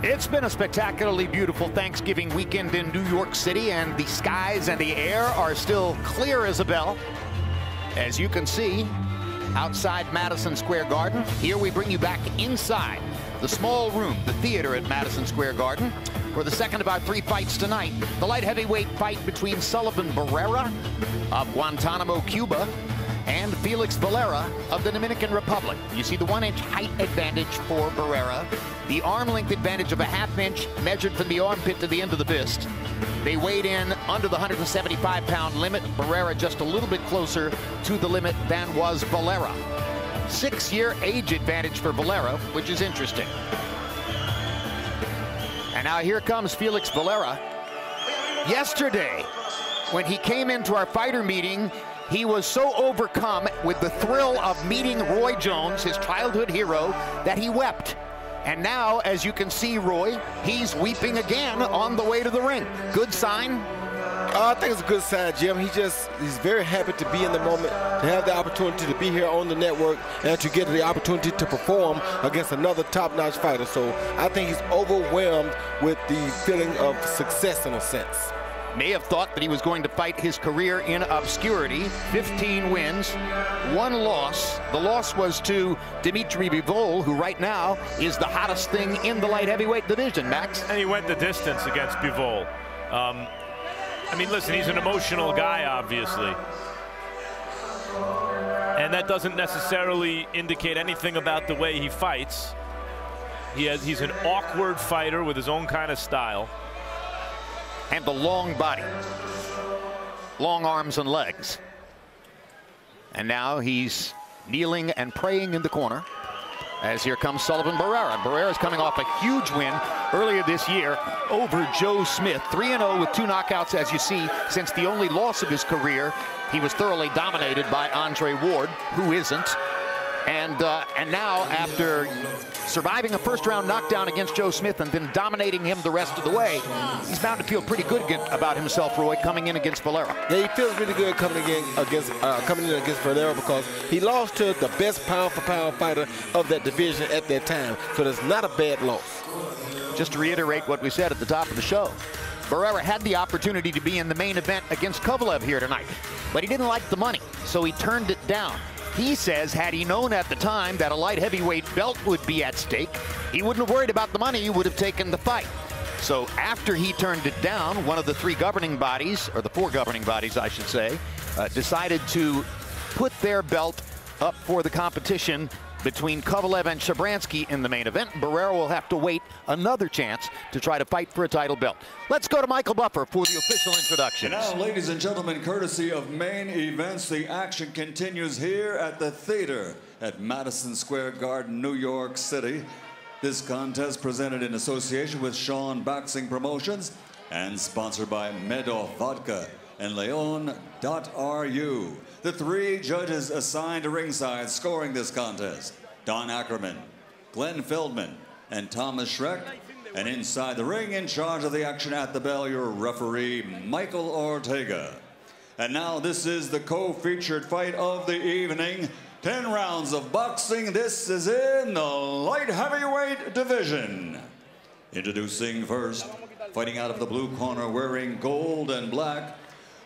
It's been a spectacularly beautiful Thanksgiving weekend in New York City, and the skies and the air are still clear as a bell. As you can see, outside Madison Square Garden, here we bring you back inside the small room, the theater at Madison Square Garden, for the second of our three fights tonight. The light heavyweight fight between Salливan Barrera of Guantanamo, Cuba, and Felix Valeria of the Dominican Republic. You see the 1-inch height advantage for Barrera, the arm length advantage of a half-inch measured from the armpit to the end of the fist. They weighed in under the 175-pound limit. Barrera just a little bit closer to the limit than was Valera. 6-year age advantage for Valera, which is interesting. And now here comes Felix Valeria. Yesterday, when he came into our fighter meeting, he was so overcome with the thrill of meeting Roy Jones, his childhood hero, that he wept. And now, as you can see, Roy, he's weeping again on the way to the ring. Good sign? I think it's a good sign, Jim. He's very happy to be in the moment, to have the opportunity to be here on the network, and to get the opportunity to perform against another top-notch fighter. So I think he's overwhelmed with the feeling of success in a sense. May have thought that he was going to fight his career in obscurity. 15 wins, 1 loss. The loss was to Dimitri Bivol, who right now is the hottest thing in the light heavyweight division, Max. And he went the distance against Bivol. I mean, listen, he's an emotional guy, obviously. And that doesn't necessarily indicate anything about the way he fights. He's an awkward fighter with his own kind of style. And the long body, long arms and legs. And now he's kneeling and praying in the corner as here comes Salливan Barrera. Barrera's coming off a huge win earlier this year over Joe Smith. 3-0 with 2 knockouts, as you see, since the only loss of his career. He was thoroughly dominated by Andre Ward, who isn't. And now, after surviving a first-round knockdown against Joe Smith and then dominating him the rest of the way, he's bound to feel pretty good about himself, Roy, coming in against Valera. Yeah, he feels really good coming in against Valera, because he lost to the best pound-for-pound fighter of that division at that time. So that's not a bad loss. Just to reiterate what we said at the top of the show, Barrera had the opportunity to be in the main event against Kovalev here tonight, but he didn't like the money, so he turned it down. He says had he known at the time that a light heavyweight belt would be at stake, he wouldn't have worried about the money, he would have taken the fight. So after he turned it down, one of the 3 governing bodies, or the 4 governing bodies, I should say, decided to put their belt up for the competition between Kovalev and Shabransky in the main event. Barrera will have to wait another chance to try to fight for a title belt. Let's go to Michael Buffer for the official introductions. And now, ladies and gentlemen, courtesy of Main Events, the action continues here at the theater at Madison Square Garden, New York City. This contest presented in association with Sean Boxing Promotions and sponsored by Medoff Vodka and Leon.ru. The 3 judges assigned to ringside scoring this contest: Don Ackerman, Glenn Feldman, and Thomas Schreck. And inside the ring, in charge of the action at the bell, your referee, Michael Ortega. And now this is the co-featured fight of the evening. 10 rounds of boxing. This is in the light heavyweight division. Introducing first, fighting out of the blue corner, wearing gold and black.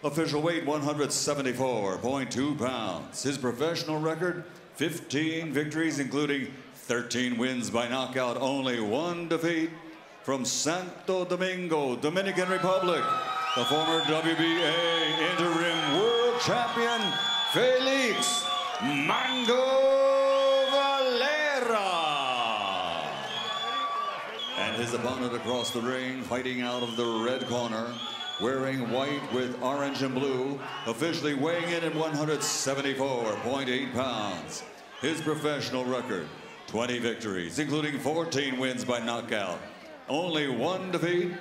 Official weight 174.2 pounds. His professional record, 15 victories, including 13 wins by knockout, only 1 defeat. From Santo Domingo, Dominican Republic, the former WBA interim world champion, Felix Valera. And his opponent across the ring, fighting out of the red corner, wearing white with orange and blue, officially weighing in at 174.8 pounds. His professional record, 20 victories, including 14 wins by knockout, only 1 defeat.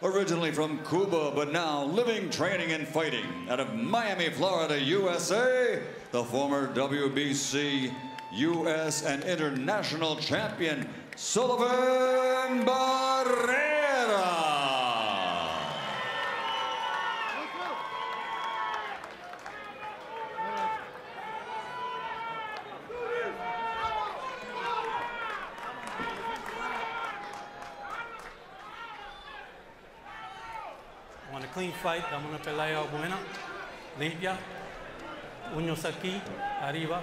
Originally from Cuba, but now living, training, and fighting out of Miami, Florida, USA, the former WBC, US, and international champion, Salливan Barrera. want a clean fight, dame una pelea buena, limpia, uños aquí, arriba,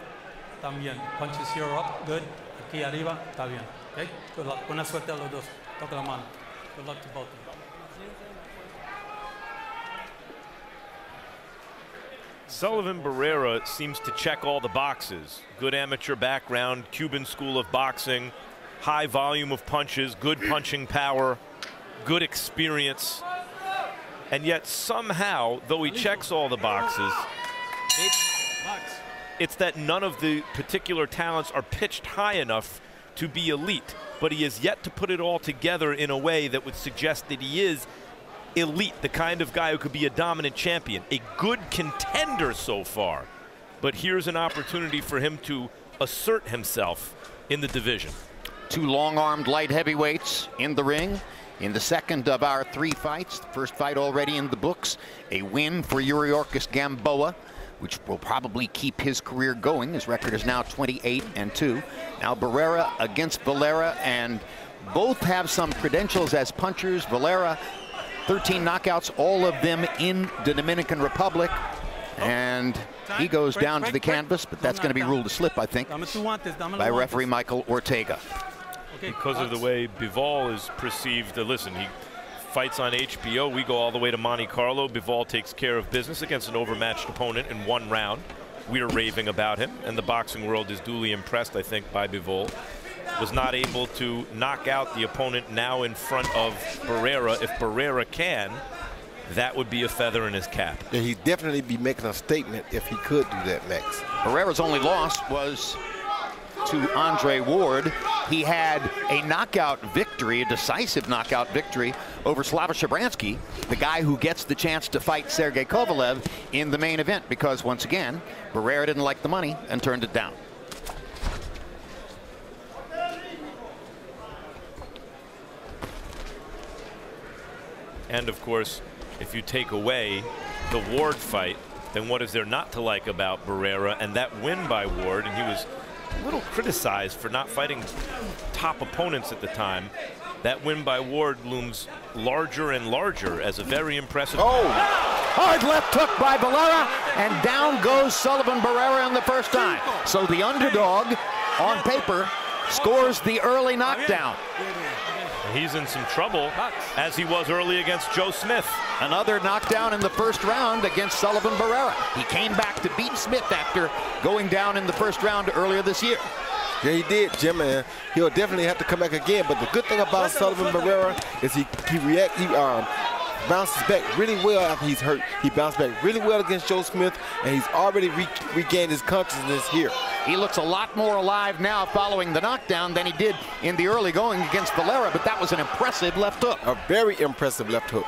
también. Punches here up, good. Aquí arriba, está bien. Okay? Good luck. Buena suerte a los dos. Toca la mano. Good luck to both of you. Salливan Barrera seems to check all the boxes. Good amateur background, Cuban school of boxing, high volume of punches, good punching power, good experience. And yet somehow, though he checks all the boxes, it's that none of the particular talents are pitched high enough to be elite. But he has yet to put it all together in a way that would suggest that he is elite, the kind of guy who could be a dominant champion, a good contender so far. But here's an opportunity for him to assert himself in the division. Two long-armed light heavyweights in the ring in the second of our 3 fights. The first fight already in the books, a win for Yuriorkis Gamboa, which will probably keep his career going. His record is now 28-2. Now Barrera against Valera, and both have some credentials as punchers. Valera, 13 knockouts, all of them in the Dominican Republic. And he goes down to the canvas, but that's going to be ruled a slip, I think, by referee Michael Ortega. Because of the way Bivol is perceived. Listen, he fights on HBO. We go all the way to Monte Carlo. Bivol takes care of business against an overmatched opponent in 1 round. We are raving about him, and the boxing world is duly impressed, I think, by Bivol. Was not able to knock out the opponent now in front of Barrera. If Barrera can, that would be a feather in his cap. Yeah, he'd definitely be making a statement if he could do that, Max. Barrera's only loss was to Andre Ward. He had a knockout victory, a decisive knockout victory over Slava Shabransky, the guy who gets the chance to fight Sergey Kovalev in the main event, because once again, Barrera didn't like the money and turned it down. And of course, if you take away the Ward fight, then what is there not to like about Barrera? And that win by Ward, and he was a little criticized for not fighting top opponents at the time. That win by Ward looms larger and larger as a very impressive. Oh, hard left hook by Valera, and down goes Salливan Barrera in the first time. So the underdog, on paper, scores the early knockdown. He's in some trouble, as he was early against Joe Smith. Another knockdown in the first round against Salливan Barrera. He came back to beat Smith after going down in the first round earlier this year. Yeah, he did, Jim, and he'll definitely have to come back again. But the good thing about Salливan Barrera is he bounces back really well after he's hurt. He bounced back really well against Joe Smith, and he's already regained his consciousness here. He looks a lot more alive now following the knockdown than he did in the early going against Valera, but that was an impressive left hook. A very impressive left hook.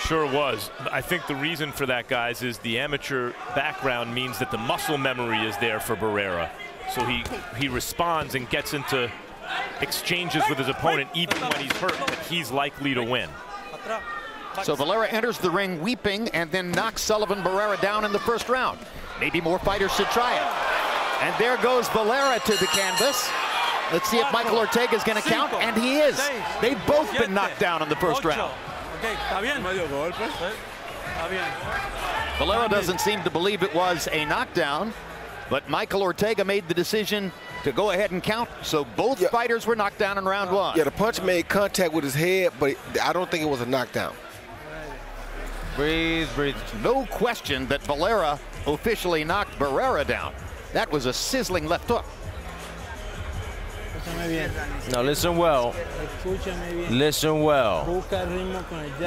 Sure was. I think the reason for that, guys, is the amateur background means that the muscle memory is there for Barrera. So he responds and gets into exchanges with his opponent even when he's hurt, but he's likely to win. So Valera enters the ring weeping and then knocks Salливan Barrera down in the first round. Maybe more fighters should try it. And there goes Valera to the canvas. Let's see if Michael Ortega is going to count, and he is. They've both been knocked down in the first round. Valera doesn't seem to believe it was a knockdown, but Michael Ortega made the decision to go ahead and count, so both fighters were knocked down in round 1. Yeah, the punch made contact with his head, but I don't think it was a knockdown. Breathe, breathe. No question that Valera officially knocked Barrera down. That was a sizzling left hook. Now listen well. Listen well.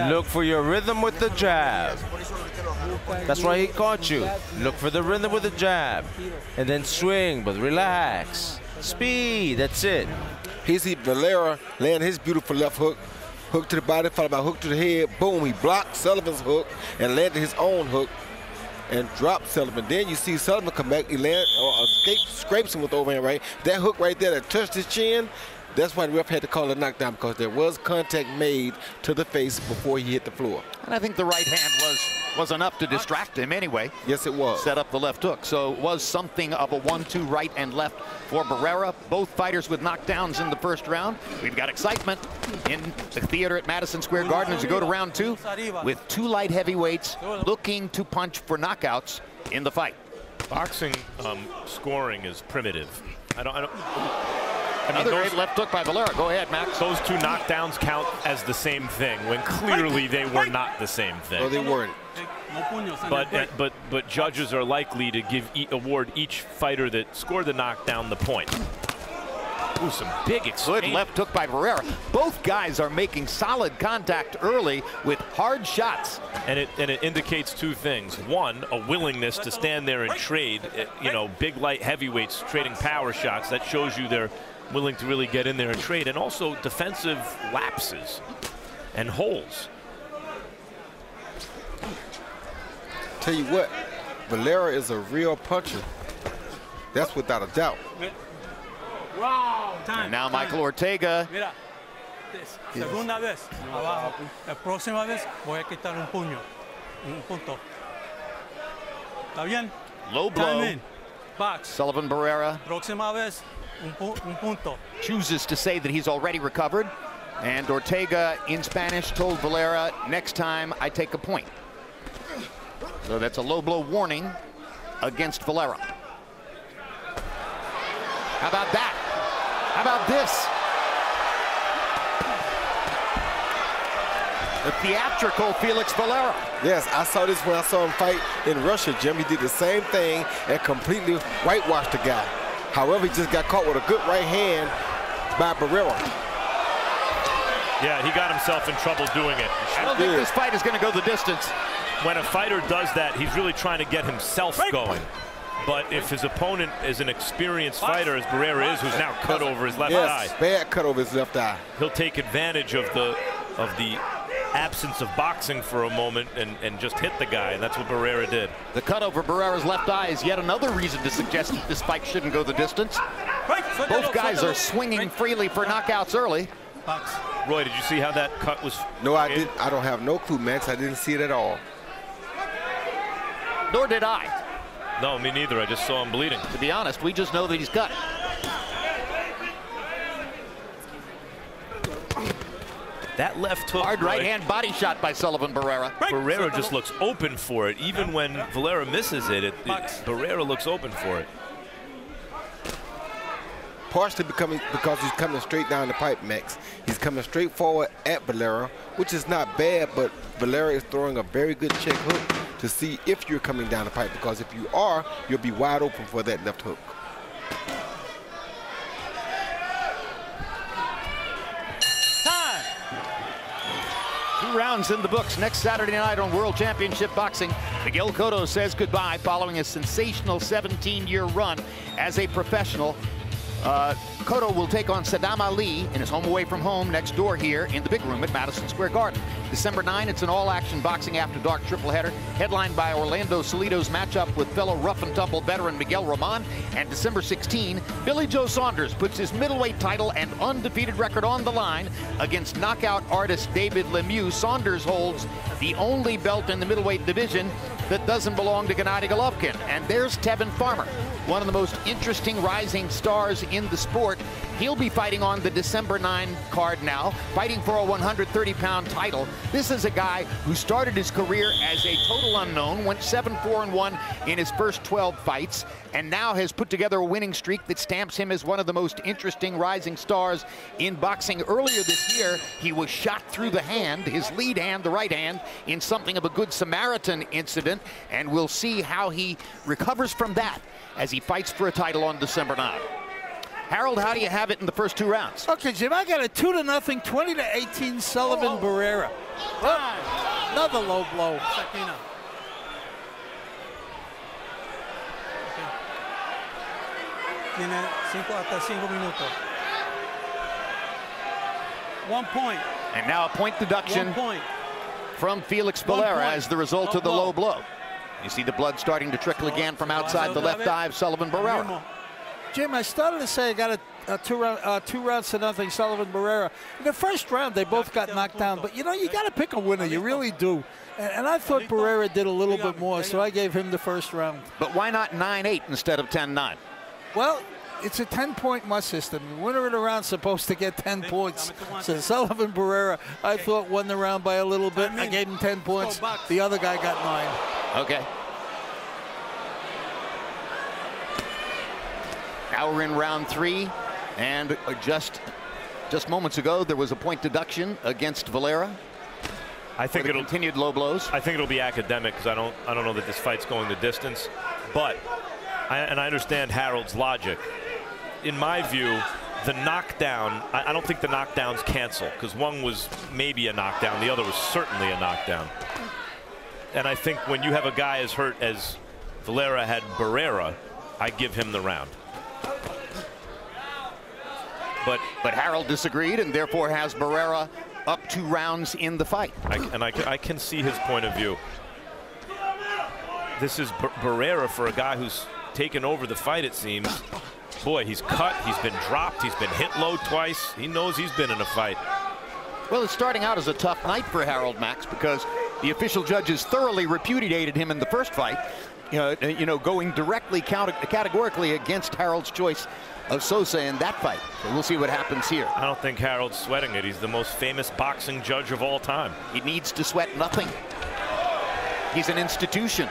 Look for your rhythm with the jab. That's why he caught you. Look for the rhythm with the jab. And then swing, but relax. Speed, that's it. He see Valera land his beautiful left hook. Hook to the body, followed by hook to the head. Boom, he blocked Sullivan's hook and landed his own hook and dropped Salливan. Then you see Salливan come back, he lands or scrapes him with the overhand right. That hook right there that touched his chin, That's why the ref had to call a knockdown, because there was contact made to the face before he hit the floor. And I think the right hand was enough to distract him anyway. Yes, it was. Set up the left hook. So it was something of a 1-2 right and left for Barrera. Both fighters with knockdowns in the first round. We've got excitement in the theater at Madison Square Garden as we go to round 2 with 2 light heavyweights looking to punch for knockouts in the fight. Boxing scoring is primitive. Another great left hook by Valera. Go ahead, Max. Those 2 knockdowns count as the same thing when clearly they were not the same thing. No, they weren't. But judges are likely to award each fighter that scored the knockdown the point. Ooh, some big exchange. Good left hook by Barrera. Both guys are making solid contact early with hard shots. And it indicates 2 things. One, a willingness to stand there and trade. You know, big light heavyweights trading power shots. That shows you they're willing to really get in there and trade. And also defensive lapses and holes. Tell you what, Valera is a real puncher. That's without a doubt. Wow. And now Michael Ortega. Mira, segunda vez abajo. La próxima vez voy a quitar un puño, un punto. ¿Está bien? Low blow. Box. Sallivan Barrera Próxima vez un punto. chooses to say that he's already recovered. And Ortega, in Spanish, told Valera, next time I take a point. So that's a low blow warning against Valera. How about that? How about this? The theatrical Felix Valeria. Yes, I saw this when I saw him fight in Russia, Jim. He did the same thing and completely whitewashed the guy. However, he just got caught with a good right hand by Barrera. Yeah, he got himself in trouble doing it. I don't think this fight is going to go the distance. When a fighter does that, he's really trying to get himself going. But if his opponent is an experienced fighter, as Barrera is, who's now cut over his left eye. Bad cut over his left eye. He'll take advantage of the absence of boxing for a moment and just hit the guy, and that's what Barrera did. The cut over Barrera's left eye is yet another reason to suggest that this fight shouldn't go the distance. Both guys are swinging freely for knockouts early. Roy, did you see how that cut was? No, I didn't. I don't have no clue, Max. I didn't see it at all. Nor did I. No, me neither. I just saw him bleeding. To be honest, we just know that he's cut. That left hook. Hard right hand body shot by Sallivan Barrera. Barrera just looks open for it. Even when Valera misses it, Barrera looks open for it. Partially because he's coming straight down the pipe, Max. He's coming straight forward at Valera, which is not bad, but Valera is throwing a very good check hook to see if you're coming down the pipe, because if you are, you'll be wide open for that left hook. Time. 2 rounds in the books. Next Saturday night on World Championship Boxing, Miguel Cotto says goodbye following a sensational 17-year run as a professional. Cotto will take on Saddam Ali in his home away from home next door here in the big room at Madison Square Garden. December 9, it's an all-action boxing after dark tripleheader headlined by Orlando Salido's matchup with fellow rough-and-tumble veteran Miguel Roman. And December 16, Billy Joe Saunders puts his middleweight title and undefeated record on the line against knockout artist David Lemieux. Saunders holds the only belt in the middleweight division that doesn't belong to Gennady Golovkin. And there's Tevin Farmer, one of the most interesting rising stars in the sport. He'll be fighting on the December 9 card now, fighting for a 130-pound title. This is a guy who started his career as a total unknown, went 7-4-1 in his first 12 fights, and now has put together a winning streak that stamps him as one of the most interesting rising stars in boxing. Earlier this year, he was shot through the hand, his lead hand, the right hand, in something of a Good Samaritan incident, and we'll see how he recovers from that as he fights for a title on December 9. Harold, how do you have it in the first 2 rounds? Okay, Jim, I got a 2-0, 20-18 Sallivan Barrera. Oh, another low blow. Tiene 5 minutos. 1 point. And now a point deduction 1 point from Felix Valeria as the result of the low blow. You see the blood starting to trickle again from outside the left eye of Sallivan Barrera. Jim, I started to say I got a 2 rounds to nothing, Salливan Barrera. In the first round, they both got knocked down. But, you know, you got to pick a winner. You really do. And I thought Barrera did a little bit more, so I gave him the first round. But why not 9-8 instead of 10-9? Well, it's a 10-point must system. The winner of the round's supposed to get 10 points. So Salливan Barrera, I thought, won the round by a little bit. I gave him 10 points. The other guy got 9. Okay. Now we're in round 3, and just moments ago there was a point deduction against Valera. I think it'll continued low blows. I think it'll be academic because I don't know that this fight's going the distance, but I understand Harold's logic. In my view, the knockdown, I don't think the knockdowns cancel because one was maybe a knockdown, the other was certainly a knockdown. And I think when you have a guy as hurt as Valera had Barrera, I give him the round. But Harold disagreed and therefore has Barrera up 2 rounds in the fight. I can see his point of view. This is Barrera for a guy who's taken over the fight, it seems. Boy, he's cut, he's been dropped, he's been hit low twice. He knows he's been in a fight. Well, it's starting out as a tough night for Harold, Max, because the official judges thoroughly repudiated him in the first fight, you know, going directly categorically against Harold's choice of Sosa in that fight. So we'll see what happens here. I don't think Harold's sweating it. He's the most famous boxing judge of all time. He needs to sweat nothing. He's an institution.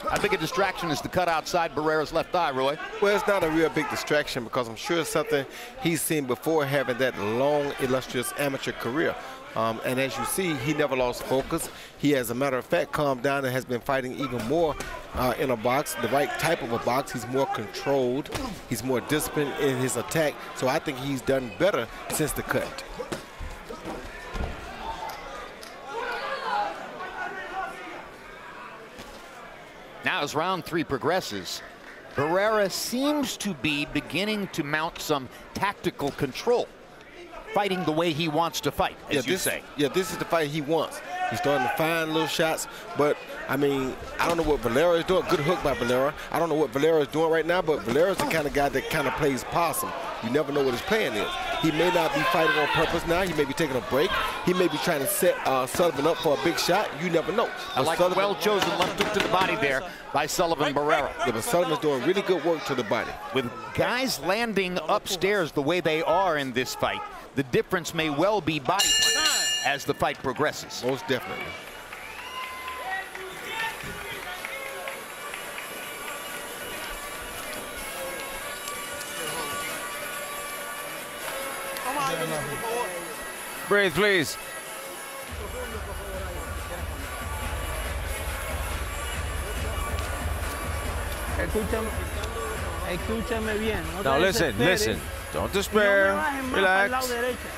How big a distraction is the cut outside Barrera's left eye, Roy? Well, it's not a real big distraction because I'm sure it's something he's seen before having that long, illustrious amateur career. And as you see, he never lost focus. He, as a matter of fact, calmed down and has been fighting even more in a box, the right type of a box. He's more controlled. He's more disciplined in his attack. So I think he's done better since the cut. Now as round 3 progresses, Barrera seems to be beginning to mount some tactical control, fighting the way he wants to fight, as you say. Yeah, this is the fight he wants. He's starting to find little shots, but I mean, I don't know what Valera is doing. Good hook by Valera. I don't know what Valera is doing right now, but Valera's the kind of guy that kind of plays possum. You never know what his plan is. He may not be fighting on purpose now. He may be taking a break. He may be trying to set Sullivan up for a big shot. You never know. I like a well-chosen left hook to the body there by Salливan Barrera. Yeah, but Sullivan's doing really good work to the body. With guys landing upstairs the way they are in this fight, the difference may well be body punch as the fight progresses. Most definitely. Breathe, please. Escúchame bien. Now listen, listen. Don't despair. Relax.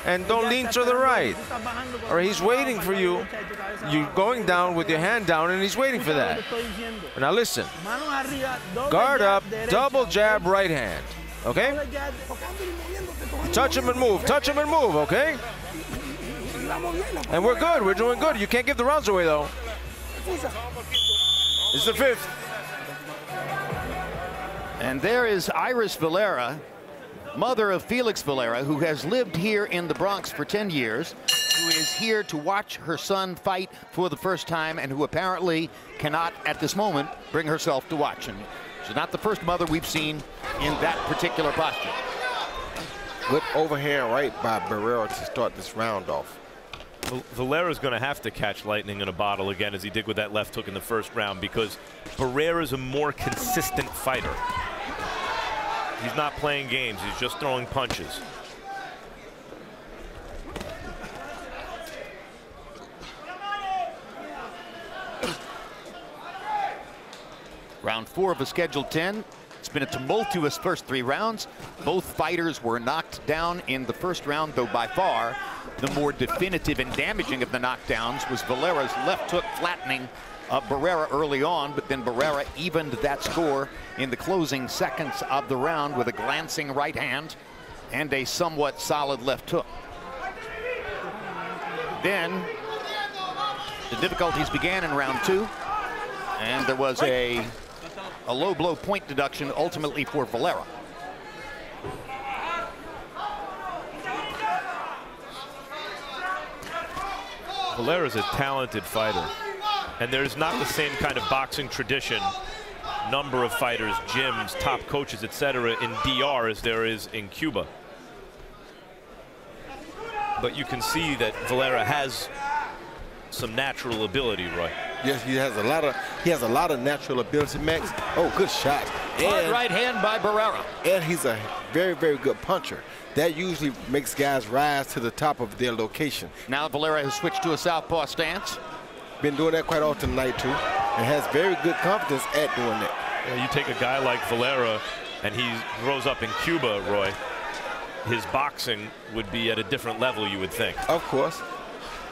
And don't lean to the right. Or he's waiting for you. You're going down with your hand down, and he's waiting for that. Now listen. Guard up, double jab, right hand. Okay? Touch him and move. Touch him and move, okay? And we're good. We're doing good. You can't give the rounds away, though. This is the 5th. And there is Iris Valera, mother of Felix Valeria, who has lived here in the Bronx for 10 years, who is here to watch her son fight for the first time, and who apparently cannot, at this moment, bring herself to watch. And she's not the first mother we've seen in that particular posture. Good overhand right by Barrera to start this round off. Valera's going to have to catch lightning in a bottle again, as he did with that left hook in the first round, because Barrera's a more consistent fighter. He's not playing games. He's just throwing punches. Round 4 of a scheduled 10. It's been a tumultuous first 3 rounds. Both fighters were knocked down in the first round, though by far the more definitive and damaging of the knockdowns was Valera's left hook flattening Barrera early on, but then Barrera evened that score in the closing seconds of the round with a glancing right hand and a somewhat solid left hook. Then the difficulties began in round 2, and there was a low blow point deduction ultimately for Valera. Valera is a talented fighter, and there's not the same kind of boxing tradition, number of fighters, gyms, top coaches, etc. in DR as there is in Cuba. But you can see that Valera has some natural ability, Roy. Yes, he has a lot of natural ability, Max. Oh, good shot. Hard right hand by Barrera. And he's a very, very good puncher. That usually makes guys rise to the top of their location. Now Valera has switched to a southpaw stance. Been doing that quite often tonight, too, and has very good confidence at doing that. Yeah, you take a guy like Valera, and he grows up in Cuba, Roy. His boxing would be at a different level, you would think. Of course.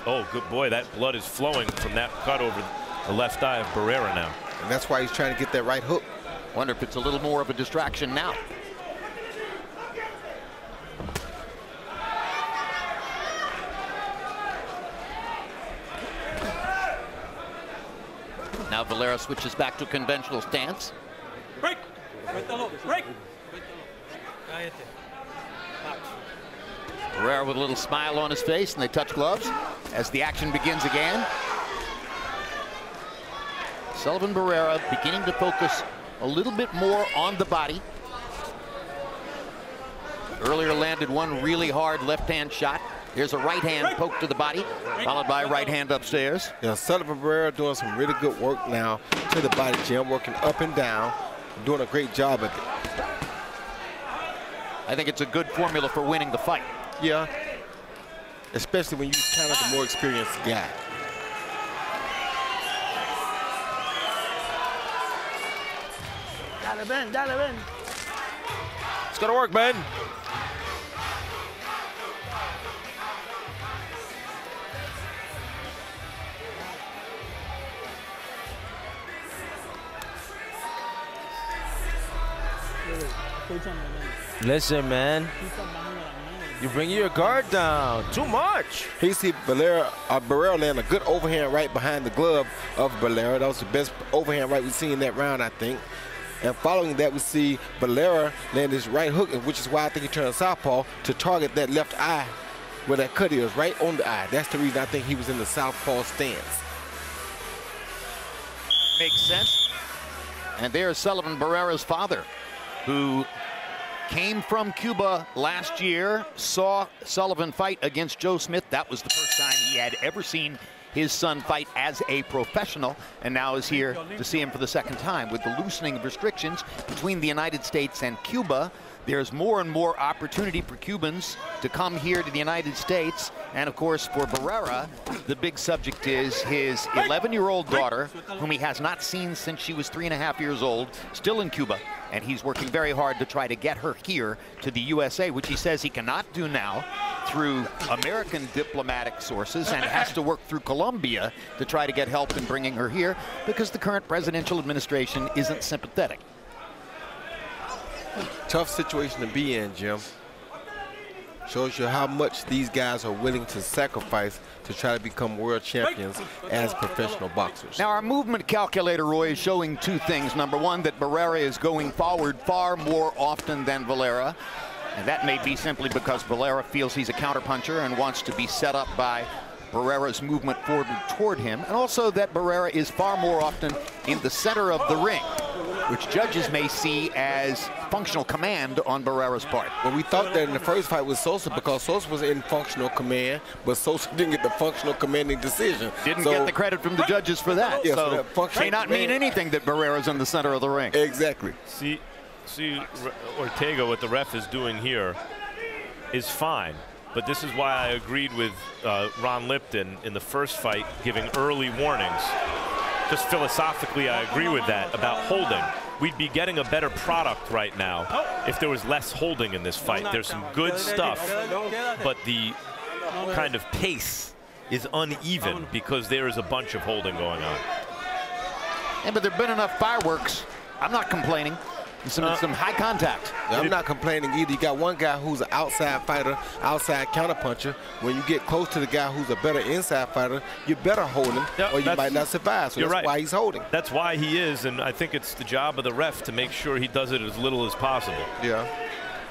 Oh, good boy, that blood is flowing from that cut over the left eye of Barrera now. And that's why he's trying to get that right hook. Wonder if it's a little more of a distraction now. Now Valera switches back to a conventional stance. Break. Break. Barrera with a little smile on his face, and they touch gloves as the action begins again. Sallivan Barrera beginning to focus a little bit more on the body. Earlier landed one really hard left-hand shot. Here's a right hand poke to the body, followed by a right hand upstairs. Yeah, Sallivan Barrera doing some really good work now to the body, Jim, working up and down, doing a great job at it. I think it's a good formula for winning the fight. Yeah, especially when you're kind of the more experienced guy. It's gonna work, man. Listen, man. You bring your guard down. Too much. He see Barrera land a good overhand right behind the glove of Barrera. That was the best overhand right we've seen in that round, I think. And following that, we see Barrera land his right hook, which is why I think he turned southpaw to target that left eye where that cut is, right on the eye. That's the reason I think he was in the southpaw stance. Makes sense. And there's Sallivan Barrera's father, who came from Cuba last year, saw Sallivan fight against Joe Smith. That was the first time he had ever seen his son fight as a professional, and now is here to see him for the second time. With the loosening of restrictions between the United States and Cuba, there's more and more opportunity for Cubans to come here to the United States. And of course, for Barrera, the big subject is his 11-year-old daughter, whom he has not seen since she was 3.5 years old, still in Cuba. And he's working very hard to try to get her here to the USA, which he says he cannot do now through American diplomatic sources, and has to work through Colombia to try to get help in bringing her here because the current presidential administration isn't sympathetic. Tough situation to be in, Jim. Shows you how much these guys are willing to sacrifice to try to become world champions as professional boxers. Now, our movement calculator, Roy, is showing two things. Number one, that Barrera is going forward far more often than Valera. And that may be simply because Valera feels he's a counterpuncher and wants to be set up by Barrera's movement forward toward him. And also that Barrera is far more often in the center of the ring, which judges may see as functional command on Barrera's part. Well, we thought that in the first fight with Sosa because Sosa was in functional command, but Sosa didn't get the functional commanding decision. Didn't get the credit from the judges for that. Yeah, so that may not mean anything that Barrera's in the center of the ring. Exactly. See Ortega, what the ref is doing here is fine. But this is why I agreed with Ron Lipton in the first fight, giving early warnings. Just philosophically, I agree with that about holding. We'd be getting a better product right now if there was less holding in this fight. There's some good stuff, but the kind of pace is uneven because there is a bunch of holding going on. Yeah, but there have been enough fireworks. I'm not complaining. some high contact. Yeah, I'm not complaining either. You got one guy who's an outside fighter, outside counterpuncher. When you get close to the guy who's a better inside fighter, you better hold him, or you might not survive. So that's why he's holding. That's why he is, and I think it's the job of the ref to make sure he does it as little as possible. Yeah.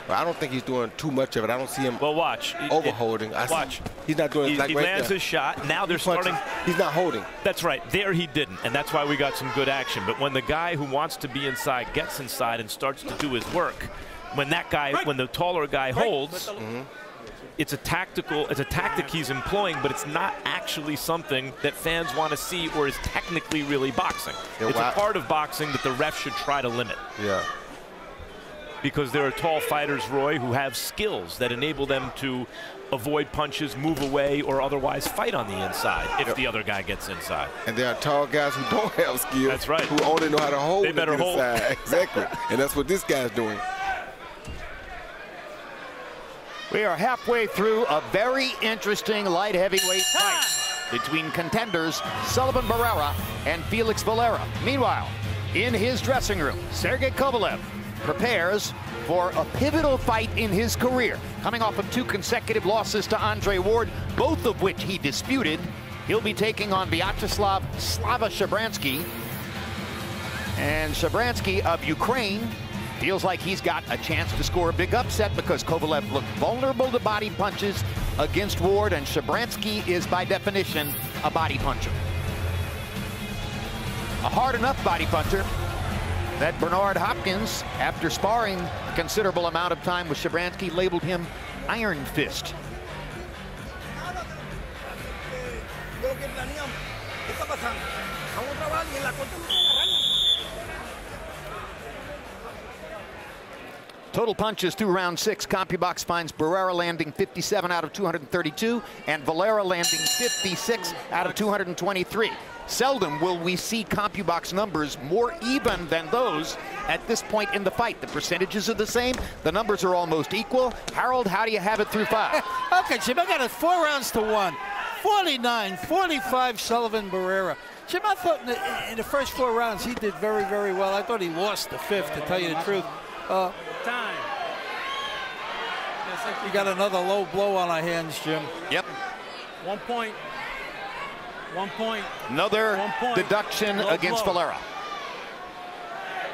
But I don't think he's doing too much of it. I don't see him overholding. Watch. He's not doing it. He lands his shot. Now they're starting. He's not holding. That's right. There he didn't, and that's why we got some good action. But when the guy who wants to be inside gets inside and starts to do his work, when the taller guy holds, it's a tactic he's employing, but it's not actually something that fans want to see or is technically really boxing. Yeah, it's a part of boxing that the ref should try to limit. Yeah. Because there are tall fighters, Roy, who have skills that enable them to avoid punches, move away, or otherwise fight on the inside if the other guy gets inside. And there are tall guys who don't have skills. That's right. Who only know how to hold. They better hold. Exactly. And that's what this guy's doing. We are halfway through a very interesting light heavyweight fight between contenders Salливan Barrera and Félix Valeria. Meanwhile, in his dressing room, Sergey Kovalev prepares for a pivotal fight in his career. Coming off of 2 consecutive losses to Andre Ward, both of which he disputed. He'll be taking on Vyacheslav Slava Shabransky. And Shabransky of Ukraine feels like he's got a chance to score a big upset because Kovalev looked vulnerable to body punches against Ward, and Shabransky is, by definition, a body puncher. A hard enough body puncher that Bernard Hopkins, after sparring a considerable amount of time with Shabransky, labeled him Iron Fist. Total punches through round 6. CompuBox finds Barrera landing 57 out of 232 and Valera landing 56 out of 223. Seldom will we see CompuBox numbers more even than those at this point in the fight. The percentages are the same. The numbers are almost equal. Harold, how do you have it through 5? Okay, Jim, I got it 4 rounds to 1. 49-45 Salливan Barrera. Jim, I thought in the first 4 rounds he did very, very well. I thought he lost the 5th, to tell you the truth. Time. We got another low blow on our hands, Jim. Yep. 1 point. 1 point. Another deduction against Valera.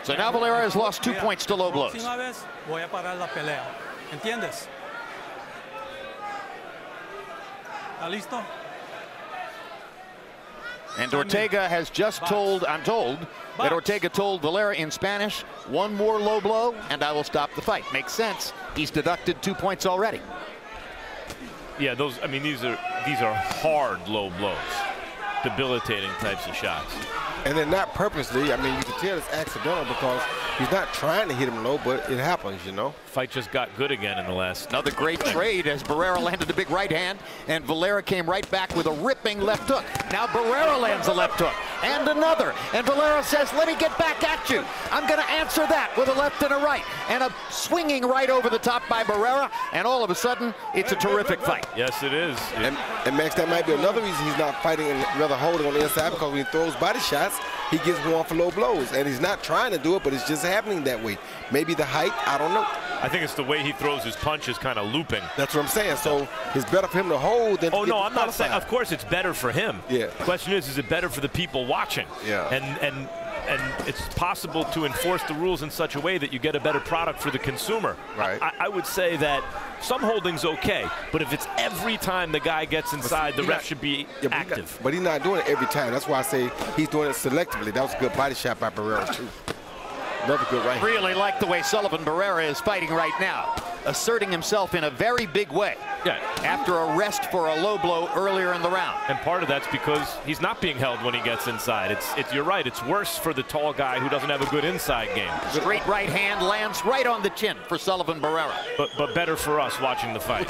So now Valera has lost 2 points to low blows. Voy a parar la pelea. ¿Entiendes? ¿Está listo? And Ortega has just told, I'm told, that Ortega told Valera in Spanish, 1 more low blow and I will stop the fight. Makes sense. He's deducted 2 points already. Yeah, those, I mean, these are hard low blows. Debilitating types of shots. And they're not purposely. I mean, you can tell it's accidental because he's not trying to hit him low, but it happens, you know. Fight just got good again in the last. Another great trade as Barrera landed a big right hand and Valera came right back with a ripping left hook. Now Barrera lands a left hook and another. And Valera says, let me get back at you. I'm going to answer that with a left and a right. And a swinging right over the top by Barrera. And all of a sudden, it's a terrific fight. Yes, it is. And Max, that might be another reason he's not fighting and rather holding on the inside, because when he throws body shots, he gets one for low blows. And he's not trying to do it, but it's just happening that way. Maybe the height, I don't know. I think it's the way he throws his punches, kind of looping. That's what I'm saying. So it's better for him to hold than to get I'm not saying. Of course, it's better for him. Yeah. The question is it better for the people watching? Yeah. And it's possible to enforce the rules in such a way that you get a better product for the consumer. Right. I would say that some holding's okay, but if it's every time the guy gets inside, the ref should be active. But he's not doing it every time. That's why I say he's doing it selectively. That was a good body shot by Barrera, too. Another good right. Really like the way Salливan Barrera is fighting right now, asserting himself in a very big way. Yeah. After a rest for a low blow earlier in the round. And part of that's because he's not being held when he gets inside. You're right, it's worse for the tall guy who doesn't have a good inside game. Straight right hand lands right on the chin for Salливan Barrera. But better for us watching the fight.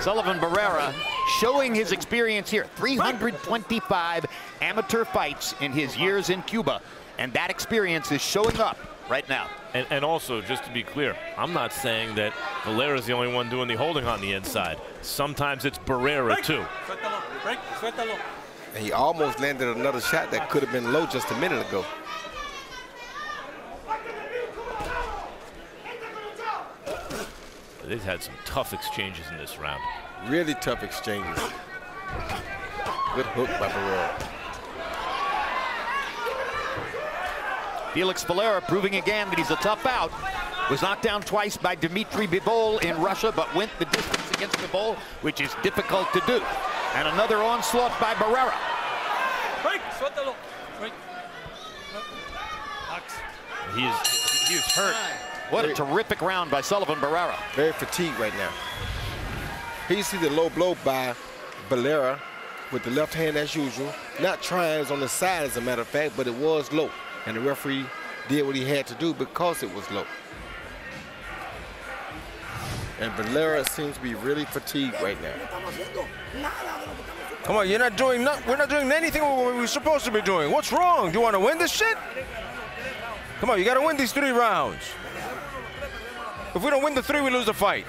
Salливan Barrera showing his experience here. 325 amateur fights in his years in Cuba. And that experience is showing up right now. And also, just to be clear, I'm not saying that Valera's the only one doing the holding on the inside. Sometimes it's Barrera, too. And he almost landed another shot that could have been low just a minute ago. They've had some tough exchanges in this round. Really tough exchanges. Good hook by Barrera. Felix Valeria proving again that he's a tough out. Was knocked down twice by Dmitry Bivol in Russia, but went the distance against Bivol, which is difficult to do. And another onslaught by Barrera. He is hurt. What a terrific round by Sallivan Barrera. Very fatigued right now. Here you see the low blow by Valera with the left hand as usual. Not trying on the side as a matter of fact, but it was low. And the referee did what he had to do because it was low. And Valera seems to be really fatigued right now. Come on, we're not doing anything what we're supposed to be doing. What's wrong? Do you want to win this shit? Come on, you got to win these 3 rounds. If we don't win the 3, we lose the fight.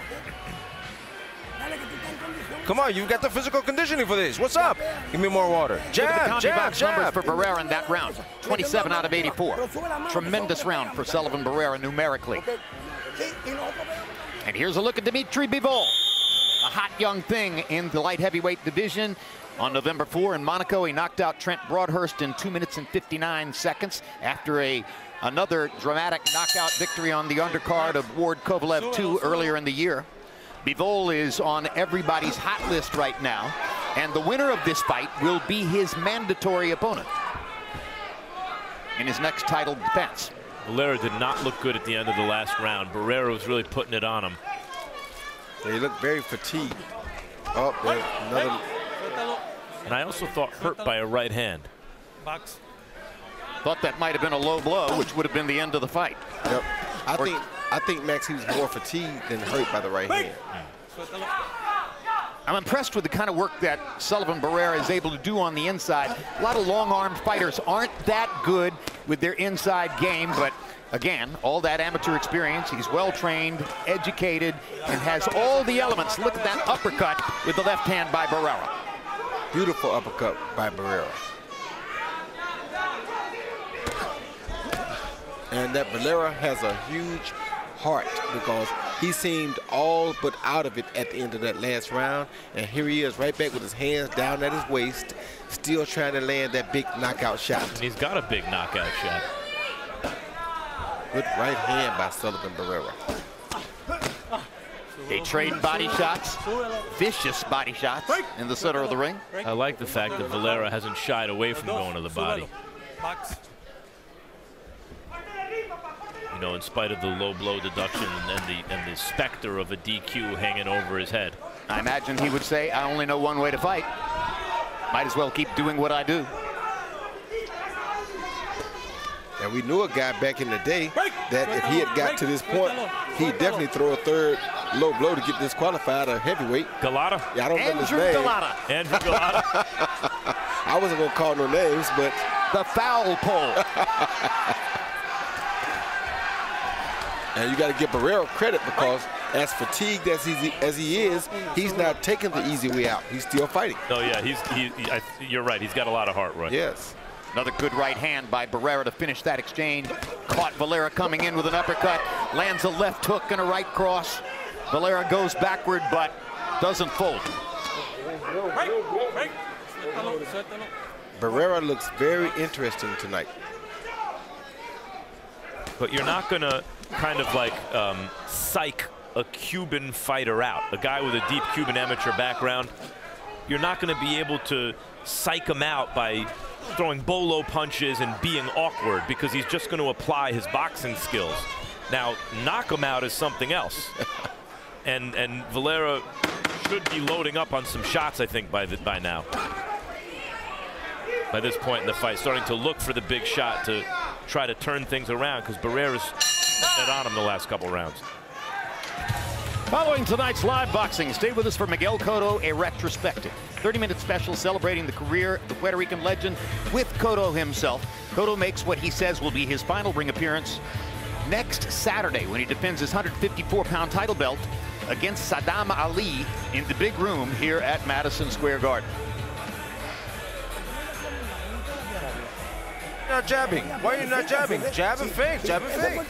Come on, you've got the physical conditioning for this. What's up? Give me more water. Jab, jab, numbers for Barrera in that round. 27 out of 84. Tremendous round for Sallivan Barrera numerically. And here's a look at Dmitry Bivol, a hot young thing in the light heavyweight division. On November 4 in Monaco, he knocked out Trent Broadhurst in 2 minutes and 59 seconds after another dramatic knockout victory on the undercard of Ward Kovalev 2 earlier in the year. Bivol is on everybody's hot list right now, and the winner of this fight will be his mandatory opponent in his next title defense. Valera did not look good at the end of the last round. Barrera was really putting it on him. They look very fatigued. Oh, there's another. And I also thought hurt by a right hand. Box. Thought that might have been a low blow, which would have been the end of the fight. Yep. I think Max, he was more fatigued than hurt by the right hand. I'm impressed with the kind of work that Sallivan Barrera is able to do on the inside. A lot of long-armed fighters aren't that good with their inside game, but again, all that amateur experience. He's well-trained, educated, and has all the elements. Look at that uppercut with the left hand by Barrera. Beautiful uppercut by Barrera. And that Valera has a huge heart because he seemed all but out of it at the end of that last round. And here he is right back with his hands down at his waist, still trying to land that big knockout shot. And he's got a big knockout shot. Good right hand by Sallivan Barrera. They trade body shots, vicious body shots in the center of the ring. I like the fact that Valera hasn't shied away from going to the body. You know, in spite of the low blow deduction and the specter of a DQ hanging over his head. I imagine he would say, I only know one way to fight. Might as well keep doing what I do. And we knew a guy back in the day that if he had got to this point, he'd definitely throw a third low blow to get disqualified a heavyweight. Galata? Yeah, I don't remember his name. Andrew Galata. I wasn't going to call no names, but... The foul pole. And you got to give Barrera credit because as fatigued as he is, he's not taking the easy way out. He's still fighting. Oh, yeah, you're right. He's got a lot of heart, right? Yes. Another good right hand by Barrera to finish that exchange. Caught Valera coming in with an uppercut. Lands a left hook and a right cross. Valera goes backward, but doesn't fold. Barrera looks very interesting tonight. But you're not going to kind of like psych a Cuban fighter out. A guy with a deep Cuban amateur background. You're not going to be able to psych him out by throwing bolo punches and being awkward because he's just going to apply his boxing skills. Now, knock him out is something else. and Valera should be loading up on some shots, I think, by now. By this point in the fight, starting to look for the big shot to try to turn things around because Barrera's putting it on him the last couple rounds. Following tonight's live boxing, stay with us for Miguel Cotto, a retrospective. 30-minute special celebrating the career of the Puerto Rican legend with Cotto himself. Cotto makes what he says will be his final ring appearance next Saturday when he defends his 154-pound title belt against Saddam Ali in the big room here at Madison Square Garden. not jabbing? Why are you not jabbing? Jab and fake, jab and fake.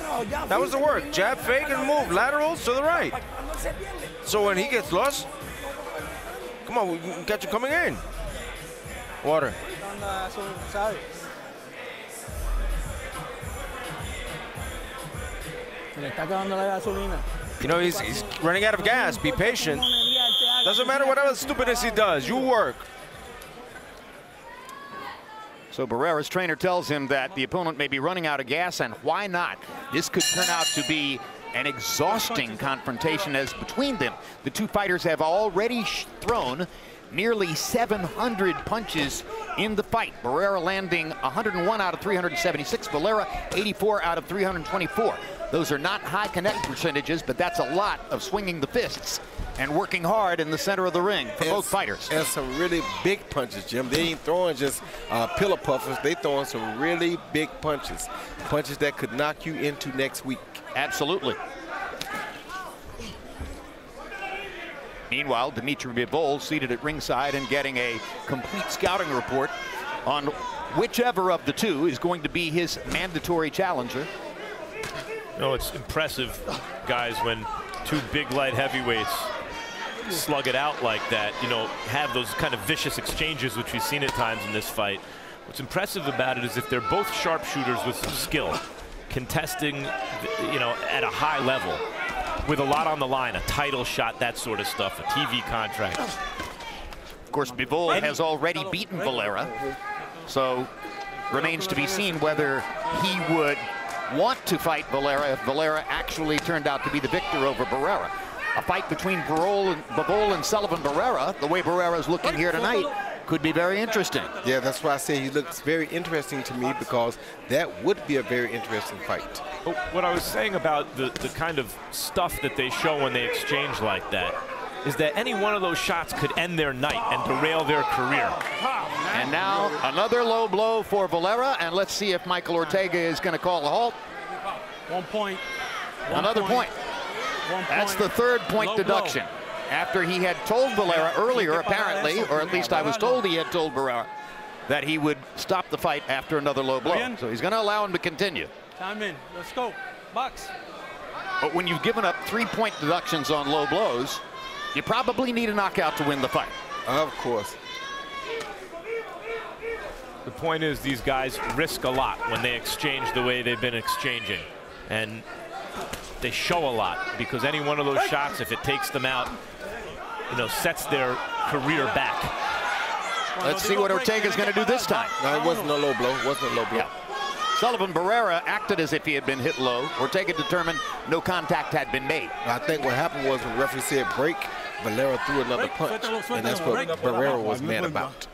That was the work. Jab, fake, and move. Laterals to the right. So when he gets lost, come on, we can catch you coming in. Water. You know, he's running out of gas. Be patient. Doesn't matter whatever stupidness he does. You work. So Barrera's trainer tells him that the opponent may be running out of gas, and why not? This could turn out to be an exhausting confrontation, as between them, the two fighters have already thrown nearly 700 punches in the fight. Barrera landing 101 out of 376, Valera 84 out of 324. Those are not high connect percentages, but that's a lot of swinging the fists and working hard in the center of the ring for both fighters. And some really big punches, Jim. They ain't throwing just pillow puffers. They throwing some really big punches. Punches that could knock you into next week. Absolutely. Meanwhile, Dimitri Bivol seated at ringside and getting a complete scouting report on whichever of the two is going to be his mandatory challenger. No, it's impressive, guys, when two big light heavyweights slug it out like that, you know, have those kind of vicious exchanges, which we've seen at times in this fight. What's impressive about it is if they're both sharpshooters with some skill, contesting, you know, at a high level, with a lot on the line, a title shot, that sort of stuff, a TV contract. Of course, Bivol has already beaten Valera, so remains to be seen whether he would want to fight Valera if Valera actually turned out to be the victor over Barrera. A fight between Bivol and Sallivan Barrera, the way Barrera is looking here tonight, could be very interesting. Yeah, that's why I say he looks very interesting to me, because that would be a very interesting fight. But what I was saying about the kind of stuff that they show when they exchange like that is that any one of those shots could end their night and derail their career. And now another low blow for Valera, and let's see if Michael Ortega is going to call a halt. 1 point. Another point. That's the third point deduction. After he had told Valera earlier, apparently, or at least I was told he had told Barrera, that he would stop the fight after another low blow. So he's going to allow him to continue. Time in. Let's go. Box. But when you've given up 3-point deductions on low blows, you probably need a knockout to win the fight. Of course. The point is, these guys risk a lot when they exchange the way they've been exchanging. And they show a lot, because any one of those shots, if it takes them out, you know, sets their career back. Let's see what Ortega's going to do this time. No, it wasn't a low blow. It wasn't a low blow. Yeah. Sallivan Barrera acted as if he had been hit low. Ortega determined no contact had been made. I think what happened was when the referee said break, Valera threw another punch, and that's what Barrera was mad about.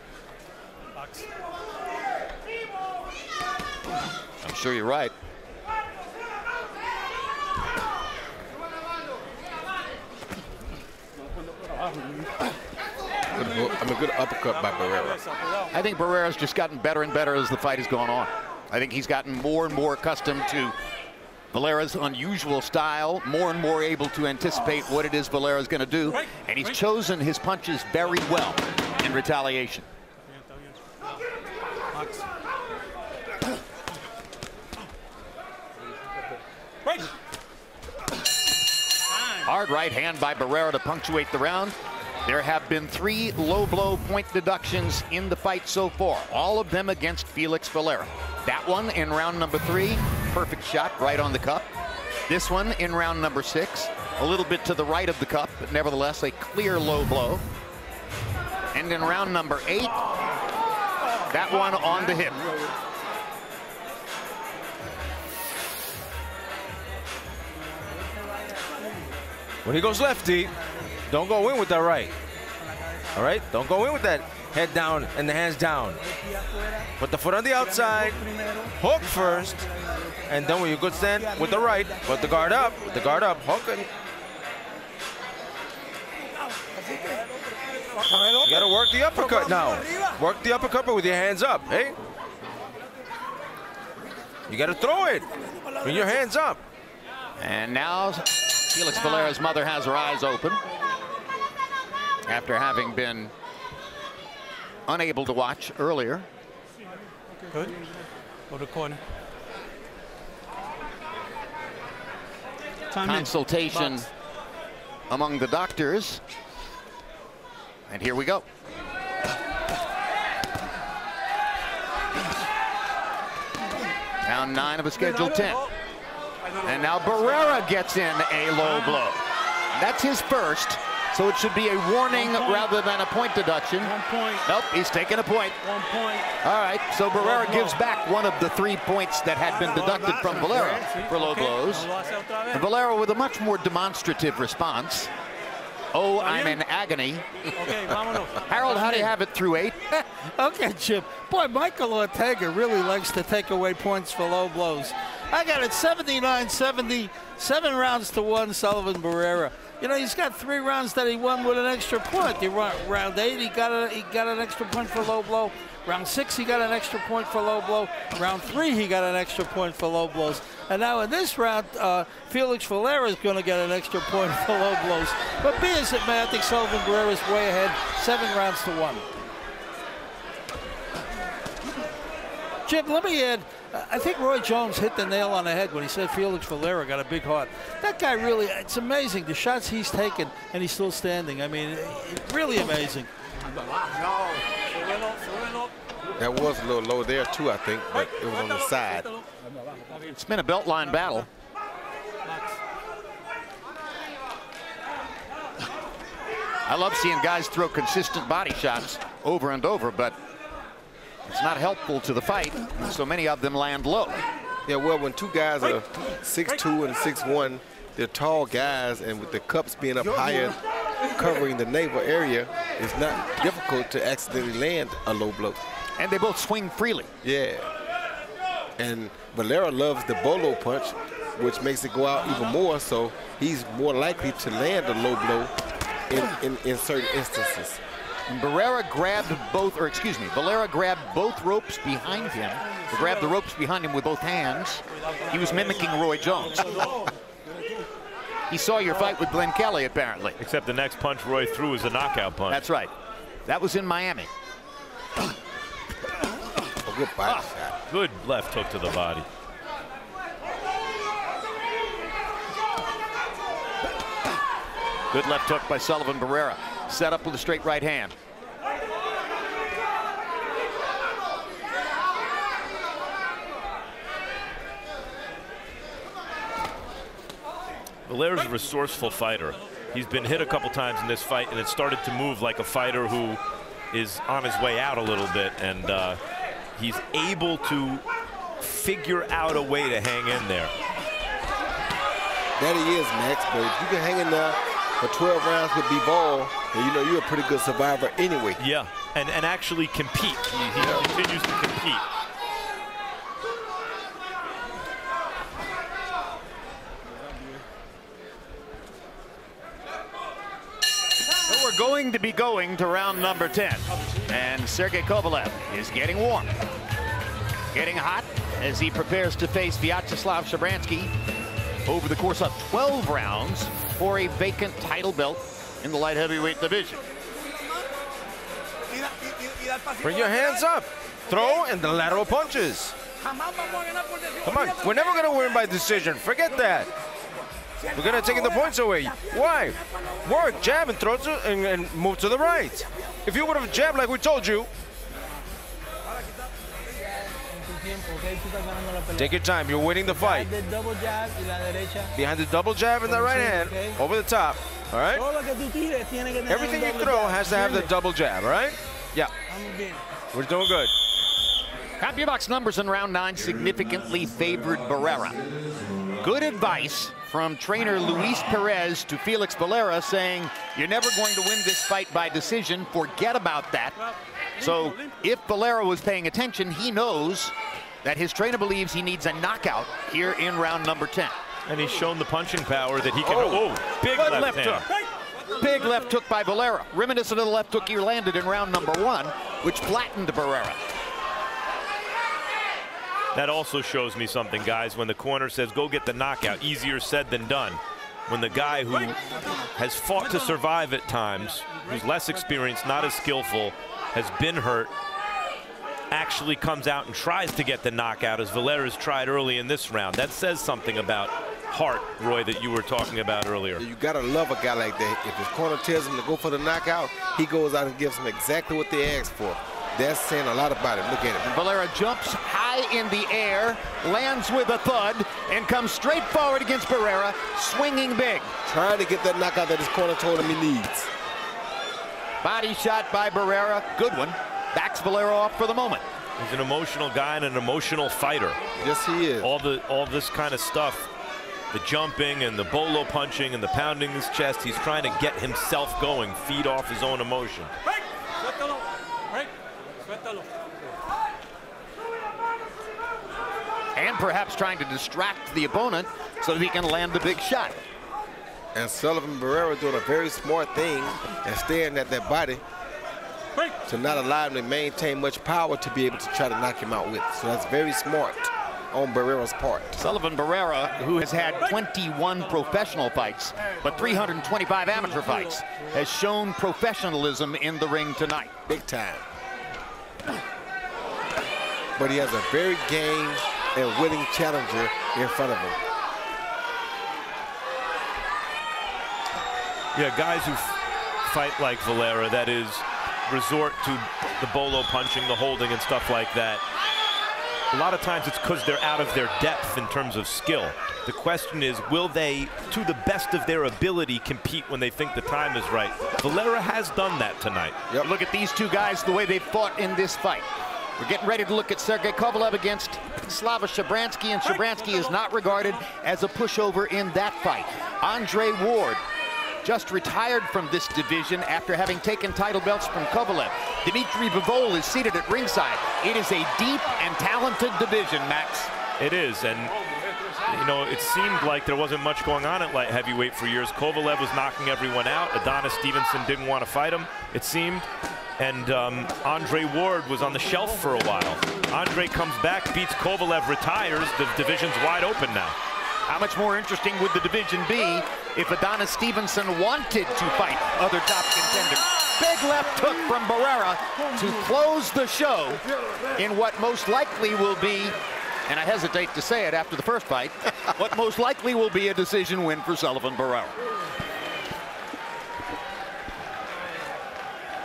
I'm sure you're right. A good uppercut by Barrera. I think Barrera's just gotten better and better as the fight has gone on. I think he's gotten more and more accustomed to Valera's unusual style, more and more able to anticipate what it is Valera's going to do, and he's chosen his punches very well in retaliation. Hard right hand by Barrera to punctuate the round. There have been 3 low blow point deductions in the fight so far, all of them against Felix Valera. That one in round number 3, perfect shot right on the cup. This one in round number 6, a little bit to the right of the cup, but nevertheless a clear low blow. And in round number 8, that one on the hip. When he goes lefty, don't go in with that right. All right? Don't go in with that head down and the hands down. Put the foot on the outside, hook first, and then when you good stand with the right, put the guard up, hook it. You gotta work the uppercut now. Work the uppercut but with your hands up, hey? You gotta throw it with your hands up. And now Felix Valera's mother has her eyes open after having been unable to watch earlier. Good. Go to the corner. Consultation among the doctors. And here we go. Round 9 of a scheduled 10. And now Barrera gets in a low blow. That's his first, so it should be a warning rather than a point deduction. 1 point. Nope, he's taking a point. 1 point. All right, so Barrera gives back one of the 3 points that had been deducted from Valera for low blows. And Valera with a much more demonstrative response. Oh, I'm in agony. Harold, how do you have it through 8? Okay, Chip. Boy, Michael Ortega really likes to take away points for low blows. I got it 79-70, 7 rounds to 1, Salливан Баррера. You know, he's got 3 rounds that he won with an extra point. Round 8, he got an extra point for low blow. Round 6, he got an extra point for low blow. Round 3, he got an extra point for low blows. And now in this round, Félix Valeria is going to get an extra point for low blows. But be as it may, I think Salливan Barrera is way ahead, 7 rounds to 1. Jim, let me add, I think Roy Jones hit the nail on the head when he said Félix Valeria got a big heart. That guy really, it's amazing, the shots he's taken, and he's still standing. I mean, really amazing. That was a little low there, too, I think, but it was on the side. It's been a beltline battle. I love seeing guys throw consistent body shots over and over, but it's not helpful to the fight. So many of them land low. Yeah, well, when 2 guys are 6'2" and 6'1", they're tall guys, and with the cups being up higher, covering the navel area, it's not difficult to accidentally land a low blow. And they both swing freely. Yeah. And Valera loves the bolo punch, which makes it go out even more, so he's more likely to land a low blow in certain instances. And Valera grabbed both ropes behind him. He grabbed the ropes behind him with both hands. He was mimicking Roy Jones. He saw your fight with Glenn Kelly, apparently. Except the next punch Roy threw was a knockout punch. That's right. That was in Miami. Good body shot. Good left hook to the body. Good left hook by Salливan Barrera. Set up with a straight right hand. Valera's a resourceful fighter. He's been hit a couple times in this fight, and it started to move like a fighter who is on his way out a little bit, and he's able to figure out a way to hang in there. That he is, Max, but if you can hang in there for 12 rounds with Bivol, then you know you're a pretty good survivor anyway. Yeah, and actually compete. He continues to compete. So we're going to be going to round number 10. And Sergey Kovalev is getting warm. Getting hot as he prepares to face Vyacheslav Shabransky over the course of 12 rounds for a vacant title belt in the light heavyweight division. Bring your hands up. Throw and the lateral punches. Come on, we're never going to win by decision. Forget that. We're going to take the points away. Why? Work, jab, and throw and move to the right. If you would have jabbed like we told you. Take your time. You're winning the fight. Behind the double jab in the right hand, over the top. All right? Everything you throw has to have the double jab, all right? Yeah. We're doing good. CompuBox numbers in round 9 significantly favored Barrera. Good advice from trainer Luis Perez to Félix Valeria, saying, you're never going to win this fight by decision. Forget about that. So if Valeria was paying attention, he knows that his trainer believes he needs a knockout here in round number 10. And he's shown the punching power that he can. Big left hand. Hook. Big left hook by Valeria. Reminiscent of the left hook he landed in round number 1, which flattened Barrera. That also shows me something, guys. When the corner says, go get the knockout, easier said than done. When the guy who has fought to survive at times, who's less experienced, not as skillful, has been hurt, actually comes out and tries to get the knockout, as Valera's tried early in this round. That says something about heart, Roy, that you were talking about earlier. You got to love a guy like that. If his corner tells him to go for the knockout, he goes out and gives them exactly what they asked for. That's saying a lot about him. Look at him. Valera jumps high in the air, lands with a thud, and comes straight forward against Barrera, swinging big. Trying to get that knockout that his corner told him he needs. Body shot by Barrera, good one. Backs Valera off for the moment. He's an emotional guy and an emotional fighter. Yes, he is. All this kind of stuff, the jumping and the bolo punching and the pounding his chest, he's trying to get himself going, feed off his own emotion. And perhaps trying to distract the opponent so that he can land the big shot. And Salливan Barrera doing a very smart thing and staring at that body to not allow him to maintain much power to be able to try to knock him out with. So that's very smart on Barrera's part. Salливan Barrera, who has had 21 professional fights, but 325 amateur fights, has shown professionalism in the ring tonight. Big time. But he has a very game and willing challenger in front of him. Yeah, guys who fight like Valera, that is, resort to the bolo punching, the holding, and stuff like that. A lot of times it's because they're out of their depth in terms of skill. The question is, will they, to the best of their ability, compete when they think the time is right? Valera has done that tonight. Yep. Look at these two guys, the way they fought in this fight. We're getting ready to look at Sergey Kovalev against Slava Shabransky, and Shabransky is not regarded as a pushover in that fight. Andre Ward just retired from this division after having taken title belts from Kovalev. Dmitry Bivol is seated at ringside. It is a deep and talented division, Max. It is, and you know, it seemed like there wasn't much going on at light heavyweight for years. Kovalev was knocking everyone out. Adonis Stevenson didn't want to fight him, it seemed. And Andre Ward was on the shelf for a while. Andre comes back, beats Kovalev, retires. The division's wide open now. How much more interesting would the division be if Adonis Stevenson wanted to fight other top contenders? Big left hook from Barrera to close the show in what most likely will be, and I hesitate to say it after the first fight, what most likely will be a decision win for Salливan Barrera.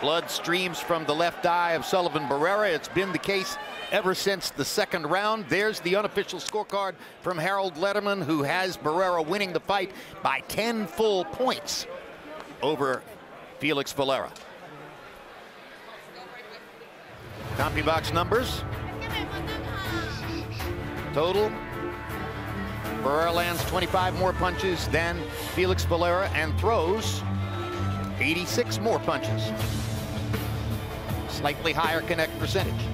Blood streams from the left eye of Salливan Barrera. It's been the case ever since the second round. There's the unofficial scorecard from Harold Lederman, who has Barrera winning the fight by 10 full points over Felix Valeera. CompuBox numbers. Total. Barrera lands 25 more punches than Felix Valeera and throws 86 more punches. Slightly higher connect percentage.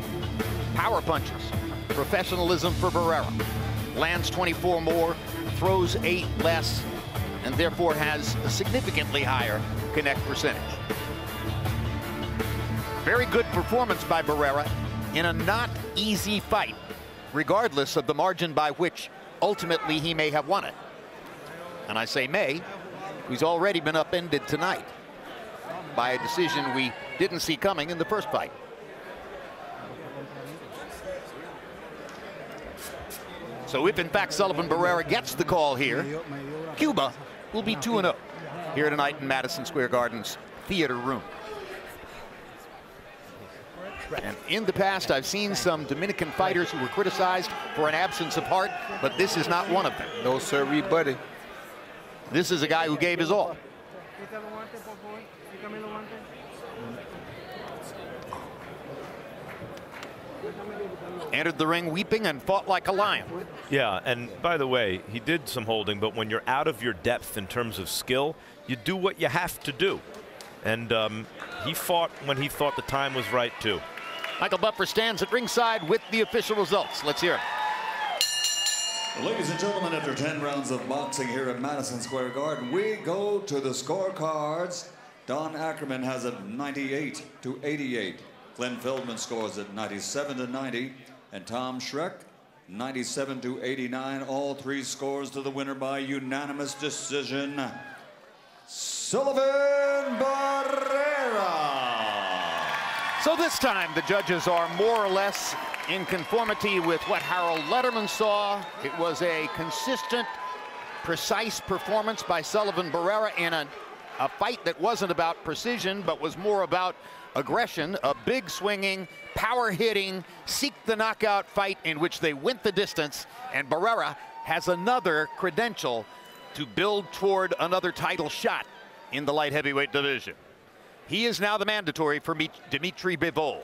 Power punches, professionalism for Barrera. Lands 24 more, throws 8 less, and therefore has a significantly higher connect percentage. Very good performance by Barrera in a not easy fight, regardless of the margin by which ultimately he may have won it. And I say may, he's already been upended tonight by a decision we didn't see coming in the first fight. So if in fact Salливan Barrera gets the call here, Cuba will be 2-0 here tonight in Madison Square Garden's theater room. And in the past, I've seen some Dominican fighters who were criticized for an absence of heart, but this is not one of them. No sirree, buddy. This is a guy who gave his all. Entered the ring weeping and fought like a lion. Yeah, and by the way, he did some holding, but when you're out of your depth in terms of skill, you do what you have to do. And he fought when he thought the time was right, too. Michael Buffer stands at ringside with the official results. Let's hear it. Well, ladies and gentlemen, after 10 rounds of boxing here at Madison Square Garden, we go to the scorecards. Don Ackerman has it 98-88. Glenn Feldman scores it 97-90. And Tom Schreck, 97-89. All three scores to the winner by unanimous decision, Salливan Barrera. So this time the judges are more or less in conformity with what Harold Letterman saw. It was a consistent, precise performance by Salливан Баррера in a fight that wasn't about precision, but was more about aggression, a big swinging, power hitting, seek the knockout fight in which they went the distance, and Barrera has another credential to build toward another title shot in the light heavyweight division. He is now the mandatory for Dimitri Bivol.